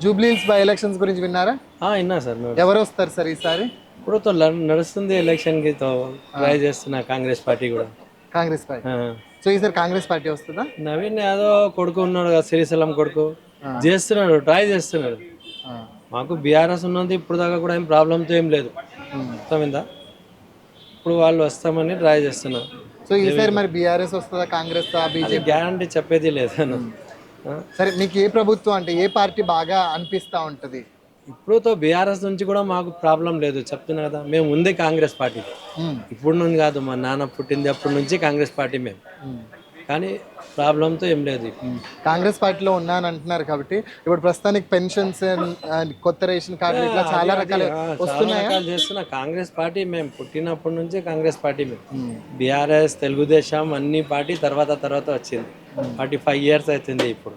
Jubilee Hills by elections గురించి విన్నారా? విన్నా సార్ మేము ఎవరు వస్తారు సార్ ఈసారి? ఇప్పుడు నడుస్తుంది ఎలక్షన్కి ట్రై చేస్తున్నా కాంగ్రెస్ పార్టీ కూడా. కాంగ్రెస్ పార్టీ. ఆ. సో ఈసారి కాంగ్రెస్ పార్టీ వస్తుందా? నవీన్ యాదవ్ కొడుకు ఉన్నాడు కదా, శ్రీశైలం కొడుకు, చేస్తున్నాడు, ట్రై చేస్తున్నాడు. ఆ. మాకు బీఆర్ఎస్ ఉన్నది ఇప్పుడు దాకా కూడా ఏం ప్రాబ్లంతో ఏం లేదు. అర్థమైందా? ఇప్పుడు వాళ్ళు వస్తామని ట్రై చేస్తున్నారు. సో ఈసారి మరి బీఆర్ఎస్ వస్తుందా, కాంగ్రెస్, బీజేపీ? గ్యారంటీ చెప్పేది లేదు. సరే, మీకు ఏ ప్రభుత్వం అంటే ఏ పార్టీ బాగా అనిపిస్తా ఉంటది? ఇప్పుడు బీఆర్ఎస్ నుంచి కూడా మాకు ప్రాబ్లం లేదు, చెప్తున్నా కదా. మేము ఉంది కాంగ్రెస్ పార్టీ, ఇప్పుడు నుండి కాదు, మా నాన్న పుట్టింది అప్పటి నుంచి కాంగ్రెస్ పార్టీ మేము. కానీ ప్రాబ్లంతో ఏం లేదు. కాంగ్రెస్ పార్టీలో ఉన్నాను అంటున్నారు కాబట్టి ఇప్పుడు ప్రస్తుతానికి పెన్షన్స్, కొత్త రేషన్ కార్డులు ఇట్లా చాలా రకాలు వస్తున్నాయి. చేస్తున్నా కాంగ్రెస్ పార్టీ మేము పుట్టినప్పటి నుంచి కాంగ్రెస్ పార్టీ మేము. బీఆర్ఎస్, తెలుగుదేశం అన్ని పార్టీ తర్వాత వచ్చింది. 45 years అవుతుంది ఇప్పుడు.